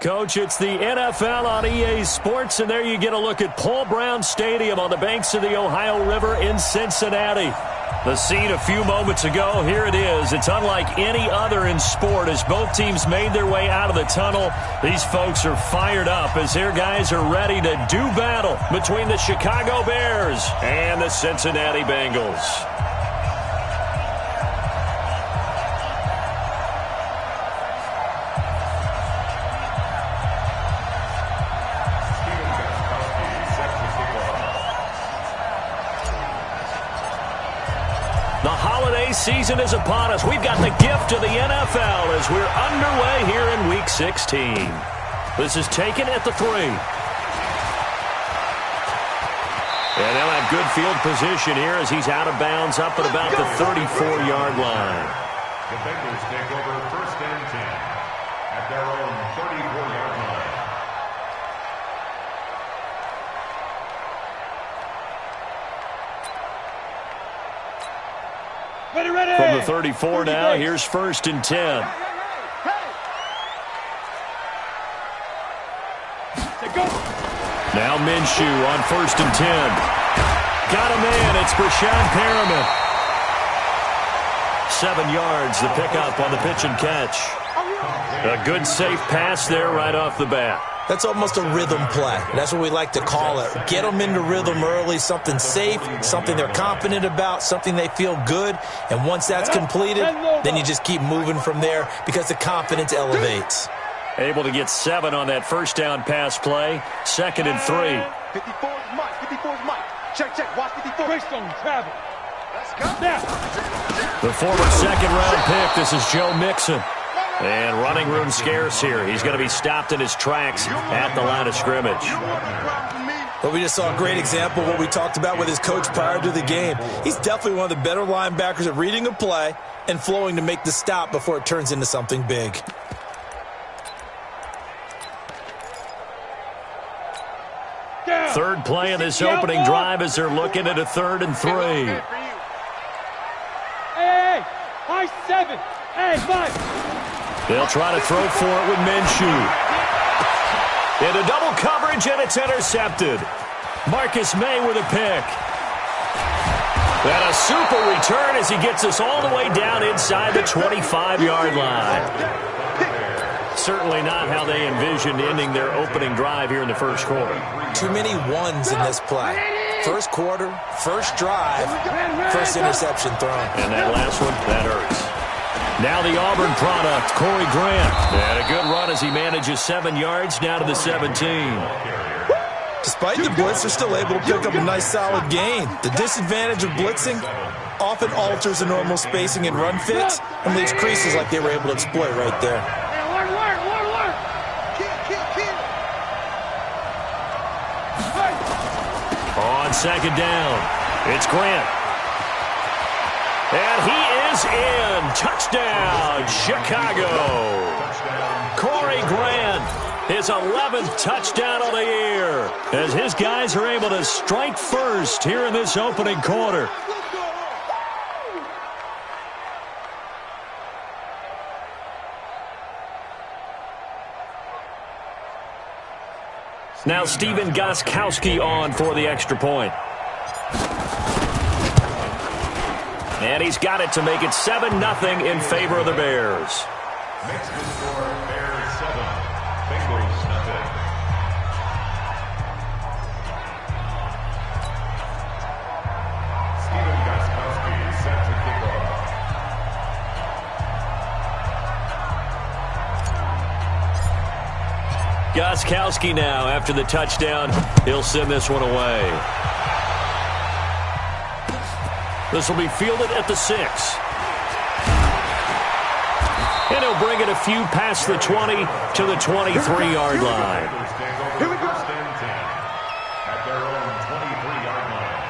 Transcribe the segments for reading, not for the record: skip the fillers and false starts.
Coach, it's the NFL on EA Sports, and there you get a look at Paul Brown Stadium on the banks of the Ohio River in Cincinnati. The scene a few moments ago, here it is. It's unlike any other in sport as both teams made their way out of the tunnel. These folks are fired up as their guys are ready to do battle between the Chicago Bears and the Cincinnati Bengals. Season is upon us. We've got the gift of the NFL as we're underway here in Week 16. This is taken at the 3. And they'll have good field position here as he's out of bounds up at about the 34-yard line. The Bengals take over 1st and 10 at their own 34-yard line. From the 34 now, here's 1st and 10. Now Minshew on 1st and 10. Got a man, it's Brashad Perriman. 7 yards, the pickup on the pitch and catch. A good safe pass there right off the bat. That's almost a rhythm play. That's what we like to call it. Get them into rhythm early, something safe, something they're confident about, something they feel good. And once that's completed, then you just keep moving from there because the confidence elevates. Able to get 7 on that first down pass play. 2nd and 3. 54 is Mike. 54 is Mike. Check, check. Watch 54. Greystone travel. Let's go. Now. The former 2nd-round pick. This is Joe Mixon. And running room scarce here. He's going to be stopped in his tracks at the line of scrimmage. But we just saw a great example of what we talked about with his coach prior to the game. He's definitely one of the better linebackers at reading a play and flowing to make the stop before it turns into something big. Third play of this opening drive as they're looking at a 3rd and 3. Hey, high 7. Hey, 5. They'll try to throw for it with Minshew. Into double coverage, and it's intercepted. Marcus May with a pick. And a super return as he gets us all the way down inside the 25-yard line. Certainly not how they envisioned ending their opening drive here in the first quarter. Too many ones in this play. First quarter, first drive, first interception thrown. And that last one, that hurts. Now the Auburn product, Corey Grant. And a good run as he manages 7 yards down to the 17. Despite the blitz, they're still able to pick up a nice solid gain. The disadvantage of blitzing often alters the normal spacing and run fits and leaves creases like they were able to exploit right there. On 2nd down, it's Grant. And he is in. Touchdown, Chicago. Corey Grant, his 11th touchdown of the year, as his guys are able to strike first here in this opening quarter. Now Stephen Gostkowski on for the extra point. And he's got it to make it 7-0 in favor of the Bears. Makes the score Bears 7, Bengals nothing. Stephen Gostkowski set to kick off. Gostkowski now after the touchdown. He'll send this one away. This will be fielded at the 6. And he'll bring it a few past the 20 to the 23-yard line. Here we go. At their own 23-yard line.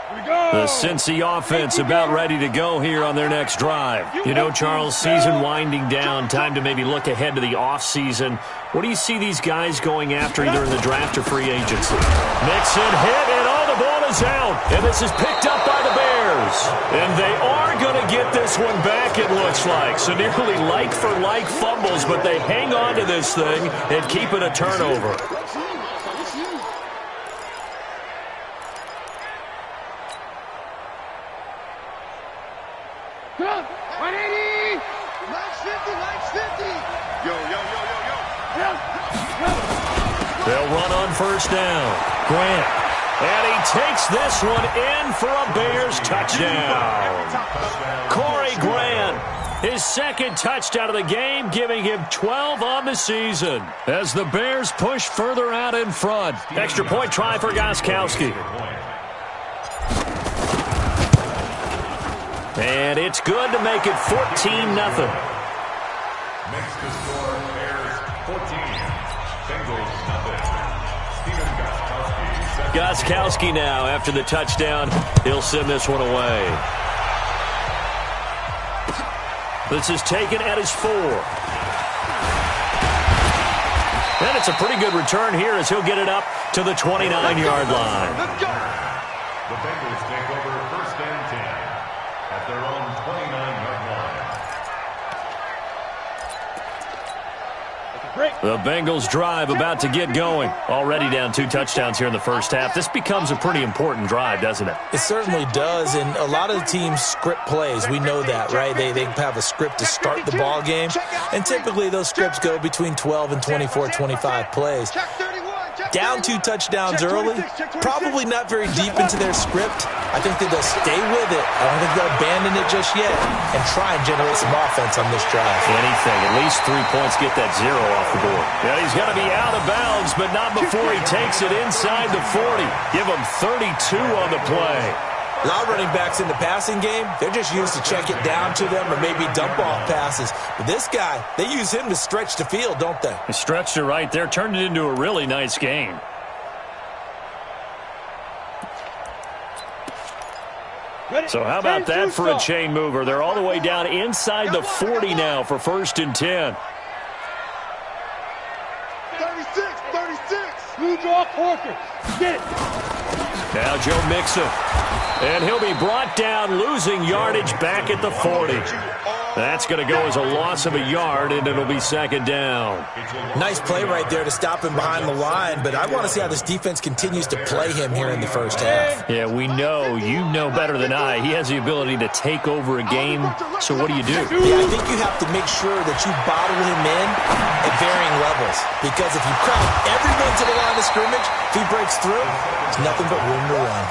Here we go. The Cincy offense about ready to go here on their next drive. You know, Charles, season winding down, time to maybe look ahead to the offseason. What do you see these guys going after either in the draft or free agency? Mixon hit, and the ball is out. And this is picked up by the Bears. And they are going to get this one back, it looks like. So nearly like-for-like fumbles, but they hang on to this thing and keep it a turnover. They'll run on first down. Grant. And he takes this one in for a Bears touchdown. Corey Grant, his second touchdown of the game, giving him 12 on the season as the Bears push further out in front. Extra point try for Gostkowski. And it's good to make it 14-0. Makes the score Bears 14. Bengals nothing. Stephen Gostkowski. Gostkowski now, after the touchdown, he'll send this one away. This is taken at his 4. And it's a pretty good return here as he'll get it up to the 29-yard line. The Bengals take over first and 10 at their own 29-yard line. The Bengals drive about to get going. Already down 2 touchdowns here in the first half. This becomes a pretty important drive, doesn't it? It certainly does, and a lot of the teams script plays. We know that, right? They have a script to start the ball game, and typically those scripts go between 12 and 24, 25 plays. Down 2 touchdowns early, probably not very deep into their script. I think that they'll stay with it. I don't think they'll abandon it just yet and try and generate some offense on this drive. Anything, at least 3 points, get that 0 off the board. Yeah, he's going to be out of bounds, but not before he takes it inside the 40. Give him 32 on the play. A lot of running backs in the passing game, they're just used to check it down to them or maybe dump off passes. But this guy, they use him to stretch the field, don't they? They stretched it right there, turned it into a really nice game. So how about that for a chain mover? They're all the way down inside the 40 now for first and 10. 36. Blue draw quarter. Get it. Now Joe Mixon. And he'll be brought down, losing yardage back at the 40. That's going to go as a loss of a yard, and it'll be second down. Nice play right there to stop him behind the line, but I want to see how this defense continues to play him here in the first half. Yeah, we know. You know better than I. He has the ability to take over a game, so what do? Yeah, I think you have to make sure that you bottle him in at varying levels, because if you crowd everyone to the line of scrimmage, if he breaks through, there's nothing but room to run.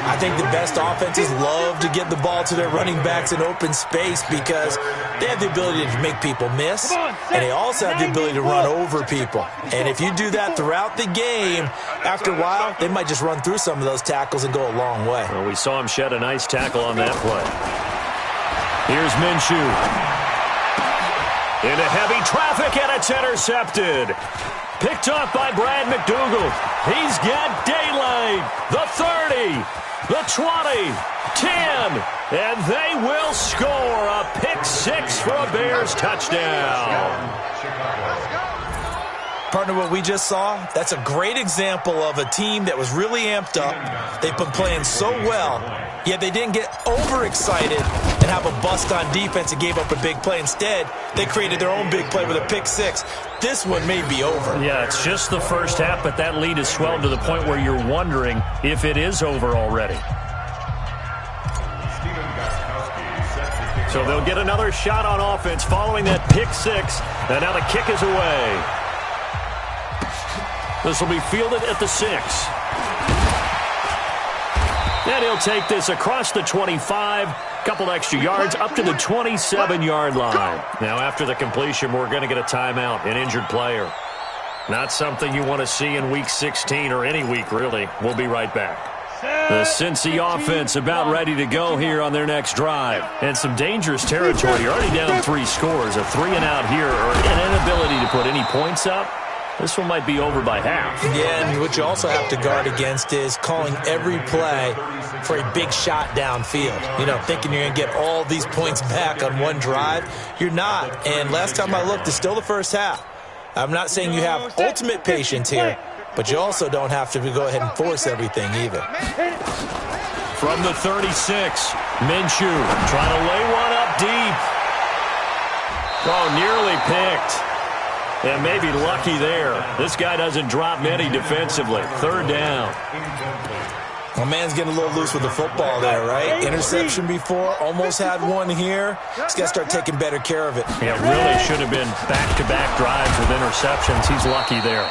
I think the best offenses love to get the ball to their running backs in open space because they have the ability to make people miss, and they also have the ability to run over people. And if you do that throughout the game, after a while, they might just run through some of those tackles and go a long way. Well, we saw him shed a nice tackle on that play. Here's Minshew. Into heavy traffic, and it's intercepted. Picked off by Brad McDougald. He's got daylight. The 30, the 20, 10, and they will score a pick 6 for a Bears touchdown. Partner, what we just saw, that's a great example of a team that was really amped up. They've been playing so well, yet they didn't get overexcited and have a bust on defense and gave up a big play. Instead, they created their own big play with a pick 6. This one may be over. Yeah, it's just the first half, but that lead has swelled to the point where you're wondering if it is over already. So they'll get another shot on offense following that pick 6, and now the kick is away. This will be fielded at the 6. And he'll take this across the 25, couple extra yards, up to the 27-yard line. Now, after the completion, we're going to get a timeout, an injured player. Not something you want to see in Week 16 or any week, really. We'll be right back. The Cincy offense about ready to go here on their next drive. And some dangerous territory. You're already down 3 scores. A 3-and-out here or an inability to put any points up This one might be over by half. Yeah, and what you also have to guard against is calling every play for a big shot downfield. You know, thinking you're going to get all these points back on one drive. You're not. And last time I looked, it's still the first half. I'm not saying you have ultimate patience here, but you also don't have to go ahead and force everything either. From the 36, Minshew trying to lay one up deep. Oh, nearly picked. And maybe lucky there. This guy doesn't drop many defensively. Third down. My man's getting a little loose with the football there, right? Interception before, almost had one here. He's got to start taking better care of it. Yeah, really should have been back-to-back drives with interceptions. He's lucky there.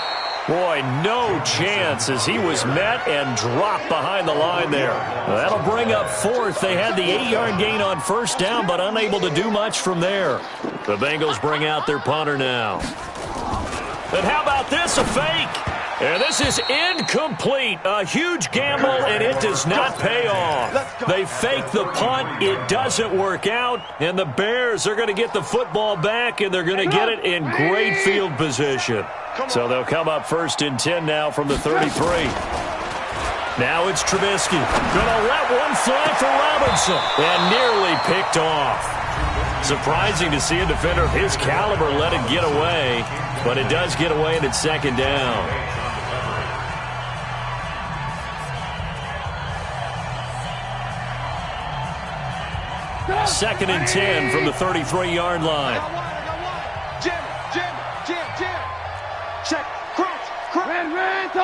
Boy, no chance as he was met and dropped behind the line there. That'll bring up fourth. They had the 8-yard gain on first down, but unable to do much from there. The Bengals bring out their punter now. And how about this, a fake? And this is incomplete. A huge gamble, and it does not pay off. They fake the punt. It doesn't work out, and the Bears are going to get the football back, and they're going to get it in great field position. So they'll come up first and 10 now from the 33. Now it's Trubisky. Going to let one fly for Robinson, and nearly picked off. Surprising to see a defender of his caliber let it get away, but it does get away, and it's second down. Second and 10 from the 33-yard line. Jim. Check. Crouch. Ran.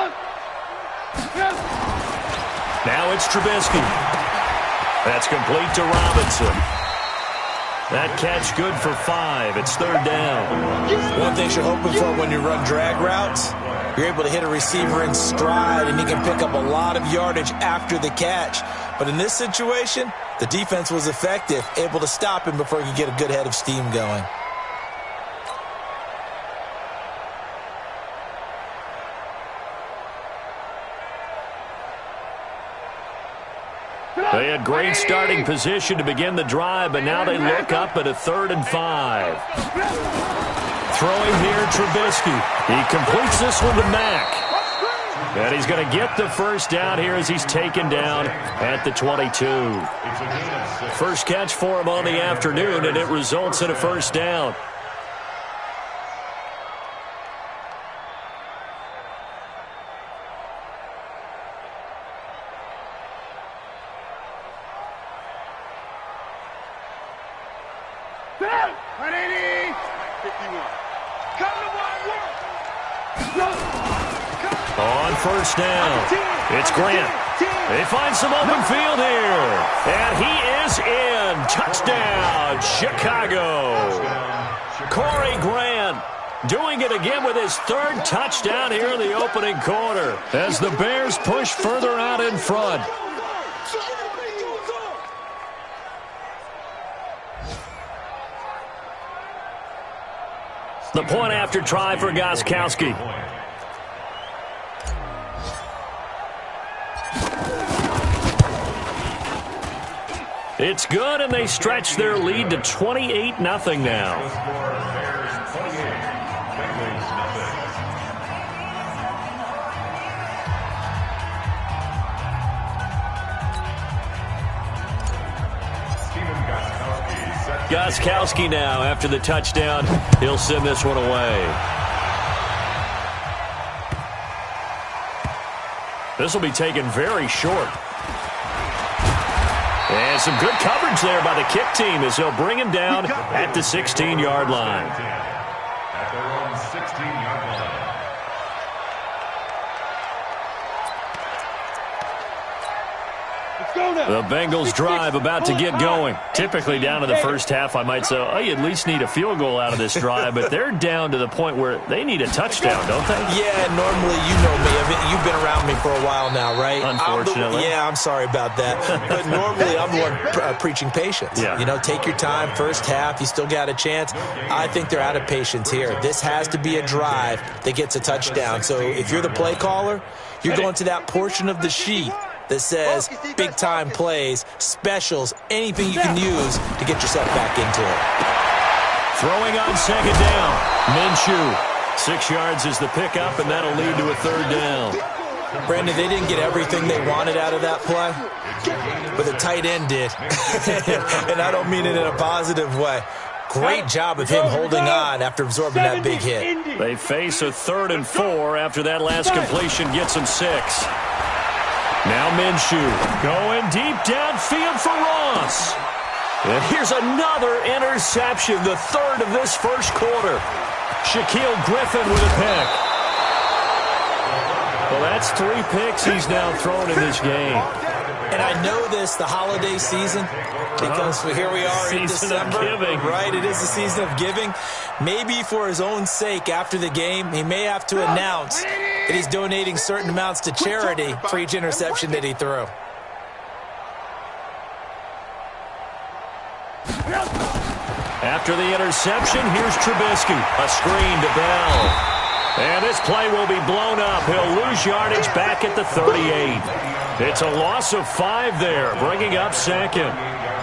Now it's Trubisky. That's complete to Robinson. That catch good for 5. It's third down. One thing you're hoping for when you run drag routes, you're able to hit a receiver in stride, and he can pick up a lot of yardage after the catch. But in this situation, the defense was effective, able to stop him before he could get a good head of steam going. They had great starting position to begin the drive, but now they look up at a 3rd and 5. Throwing here, Trubisky. He completes this one to Mack. And he's going to get the first down here as he's taken down at the 22. First catch for him on the afternoon, and it results in a first down. On first down, it's Grant. They find some open field here. And he is in. Touchdown, Chicago. Corey Grant doing it again with his 3rd touchdown here in the opening quarter as the Bears push further out in front. The point after try for Gostkowski. It's good, and they stretch their lead to 28-0 now. Gostkowski now after the touchdown. He'll send this one away. This will be taken very short. And some good coverage there by the kick team as they'll bring him down at the 16-yard line. At their own 16-yard line. The Bengals drive about to get going. Typically down to the first half, I might say, oh, you at least need a field goal out of this drive, but they're down to the point where they need a touchdown, don't they? Yeah, normally, you know me. I mean, you've been around me for a while now, right? Unfortunately. I'm sorry about that. But normally, I'm the one preaching patience. Yeah. You know, take your time. First half, you still got a chance. I think they're out of patience here. This has to be a drive that gets a touchdown. So if you're the play caller, you're going to that portion of the sheet that says big-time plays, specials, anything you can use to get yourself back into it. Throwing on second down. Minshew 6 yards is the pickup, and that'll lead to a 3rd down. Brandon, they didn't get everything they wanted out of that play, but the tight end did. And I don't mean it in a positive way. Great job of him holding on after absorbing that big hit. They face a 3rd and 4 after that last completion gets them 6. Now Minshew going deep downfield for Ross. And here's another interception, the 3rd of this first quarter. Shaquille Griffin with a pick. Well, that's 3 picks he's now thrown in this game. And I know this, the holiday season, because here we are in December. Season of giving. Right, it is the season of giving. Maybe for his own sake after the game, he may have to announce that he's donating certain amounts to charity for each interception that he threw. After the interception, here's Trubisky. A screen to Bell. And this play will be blown up. He'll lose yardage back at the 38. It's a loss of 5 there, bringing up 2nd.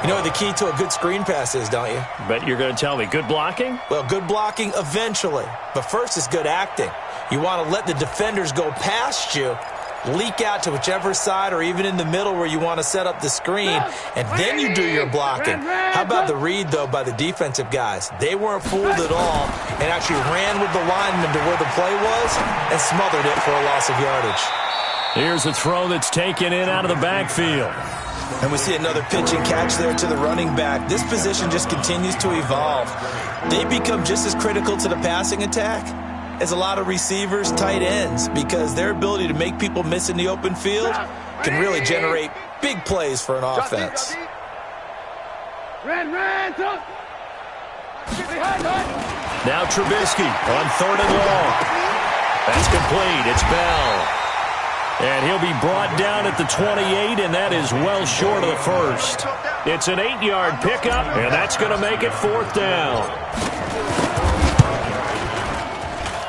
You know what the key to a good screen pass is, don't you? Bet you're going to tell me. Good blocking? Well, good blocking eventually. But first is good acting. You want to let the defenders go past you, leak out to whichever side or even in the middle where you want to set up the screen, and then you do your blocking. How about the read, though, by the defensive guys? They weren't fooled at all and actually ran with the lineman to where the play was and smothered it for a loss of yardage. Here's a throw that's taken in out of the backfield. And we see another pitch and catch there to the running back. This position just continues to evolve. They become just as critical to the passing attack as a lot of receivers, tight ends, because their ability to make people miss in the open field can really generate big plays for an offense. Now Trubisky on 3rd and long. That's complete. It's Bell. And he'll be brought down at the 28, and that is well short of the 1st. It's an 8-yard pickup, and that's going to make it 4th down.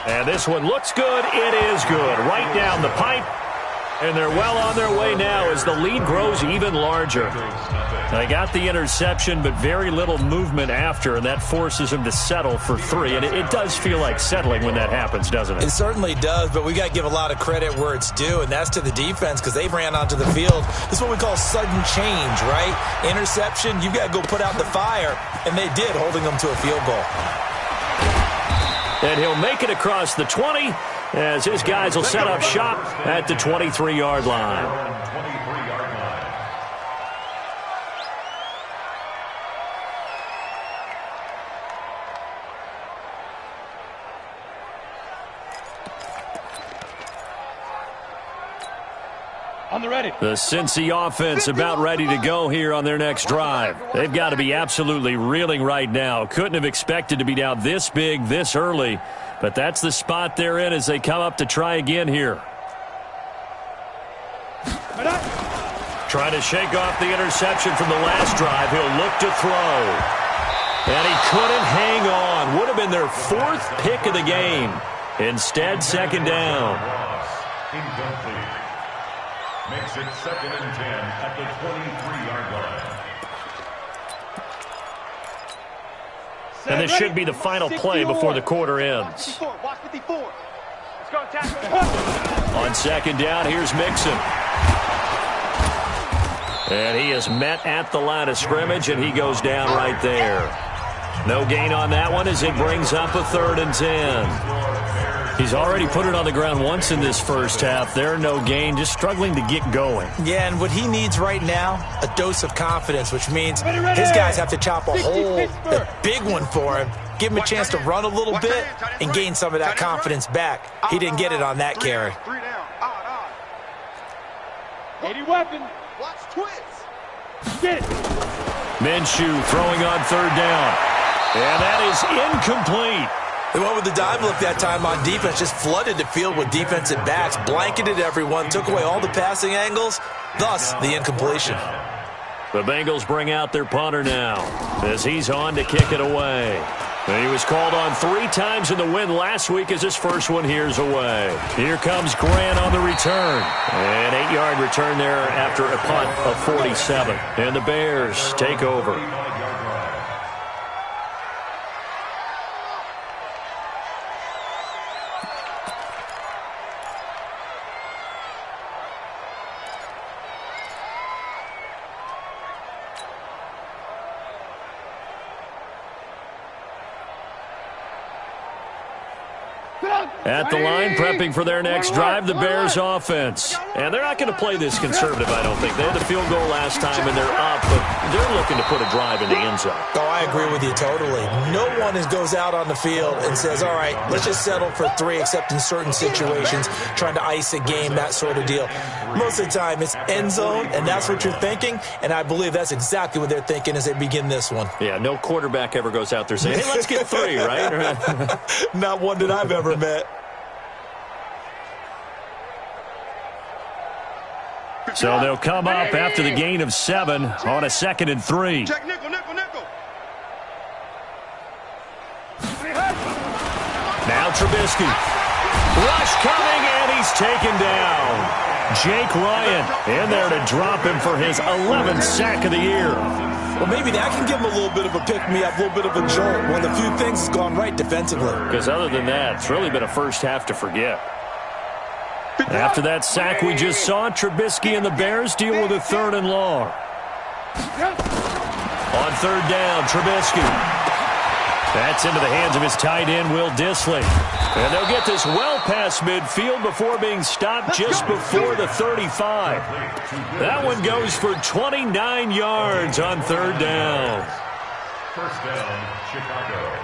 And this one looks good. It is good. Right down the pipe. And they're well on their way now as the lead grows even larger. They got the interception, but very little movement after, and that forces them to settle for 3. And it does feel like settling when that happens, doesn't it? It certainly does, but we got to give a lot of credit where it's due, and that's to the defense because they ran onto the field. This is what we call sudden change, right? Interception, you got to go put out the fire, and they did, holding them to a field goal. And he'll make it across the 20 as his guys will set up shop at the 23-yard line. The Cincy offense about ready to go here on their next drive. They've got to be absolutely reeling right now. Couldn't have expected to be down this big this early, but that's the spot they're in as they come up to try again here. Trying to shake off the interception from the last drive. He'll look to throw. And he couldn't hang on. Would have been their 4th pick of the game. Instead, 2nd down. Incomplete. Makes it 2nd and 10 at the 23-yard line. And this should be the final play before the quarter ends. On 2nd down, here's Mixon. And he is met at the line of scrimmage, and he goes down right there. No gain on that one as it brings up a 3rd and 10. He's already put it on the ground once in this first half. There, no gain, just struggling to get going. Yeah, and what he needs right now, a dose of confidence, which means his guys have to chop a hole, a big one for him, give him a chance to run a little bit and gain some of that confidence back. He didn't get it on that carry. 80 weapon. Watch twins. Get it. Minshew throwing on 3rd down. And that is incomplete. They went with the dive look that time on defense, just flooded the field with defensive backs, blanketed everyone, took away all the passing angles, thus the incompletion. The Bengals bring out their punter now as he's on to kick it away. And he was called on 3 times in the win last week as his first one here's away. Here comes Grant on the return. An 8-yard return there after a punt of 47. And the Bears take over. At the line, prepping for their next drive, the Bears offense. And they're not going to play this conservative, I don't think. They had the field goal last time, and they're up, but they're looking to put a drive in the end zone. Oh, I agree with you totally. No one goes out on the field and says, all right, let's just settle for 3, except in certain situations, trying to ice a game, that sort of deal. Most of the time, it's end zone, and that's what you're thinking, and I believe that's exactly what they're thinking as they begin this one. Yeah, no quarterback ever goes out there saying, hey, let's get 3, right? Not one that I've ever met. So they'll come up after the gain of 7 on a 2nd and 3. Check nickel, nickel, nickel. Now Trubisky. Rush coming, and he's taken down. Jake Ryan in there to drop him for his 11th sack of the year. Well, maybe that can give him a little bit of a pick-me-up, a little bit of a jolt. One of the few things has gone right defensively. Because other than that, it's really been a first half to forget. After that sack we just saw, Trubisky and the Bears deal with a 3rd and long. On 3rd down, Trubisky. That's into the hands of his tight end, Will Dissly. And they'll get this well past midfield before being stopped just before the 35. That one goes for 29 yards on 3rd down. First down, Chicago.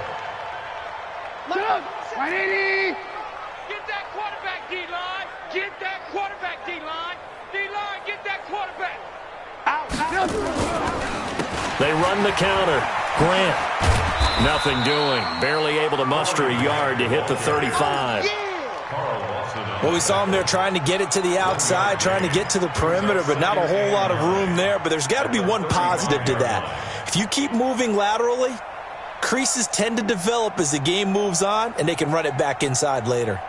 Get that quarterback, D-line. Get that quarterback, D-line. D-line, get that quarterback. Out. They run the counter. Grant. Nothing doing. Barely able to muster a yard to hit the 35. Well, we saw him there trying to get it to the outside, trying to get to the perimeter, but not a whole lot of room there. But there's got to be one positive to that. If you keep moving laterally, creases tend to develop as the game moves on, and they can run it back inside later.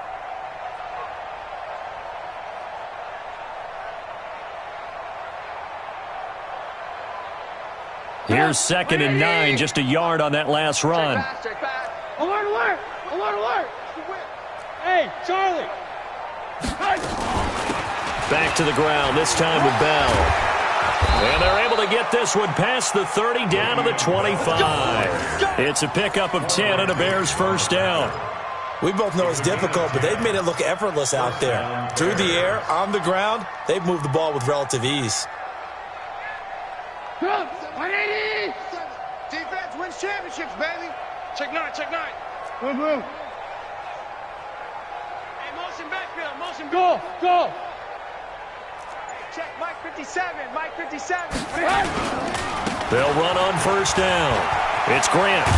Here's 2nd and 9, just a yard on that last run. Alert, alert! Alert, alert! Hey, Charlie! Back to the ground, this time with Bell. And they're able to get this one past the 30, down to the 25. It's a pickup of 10 and a Bears first down. We both know it's difficult, but they've made it look effortless out there. Through the air, on the ground, they've moved the ball with relative ease. 180! Defense wins championships, baby. Check 9, check 9. Move. Hey, motion backfield, motion. Go. Check Mike 57, Mike 57. They'll run on first down. It's Grant.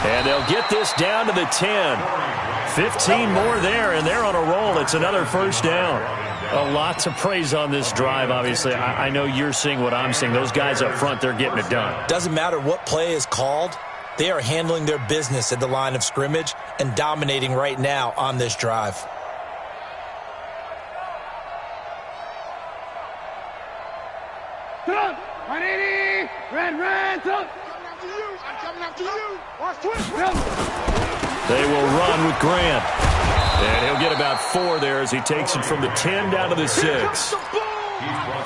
And they'll get this down to the 10. 15 more there, and they're on a roll. It's another first down. A lot to praise on this drive, obviously. I know you're seeing what I'm seeing. Those guys up front, they're getting it done. Doesn't matter what play is called. They are handling their business at the line of scrimmage and dominating right now on this drive. Up, 180! Red, up! I'm coming after you! Watch twist! They will run with Grant. And he'll get about 4 there as he takes it from the 10 down to the 6.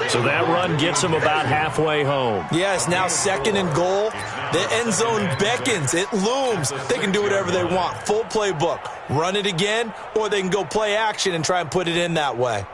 So that run gets him about halfway home. Yeah, it's now 2nd and goal. The end zone beckons. It looms. They can do whatever they want. Full playbook. Run it again, or they can go play action and try and put it in that way.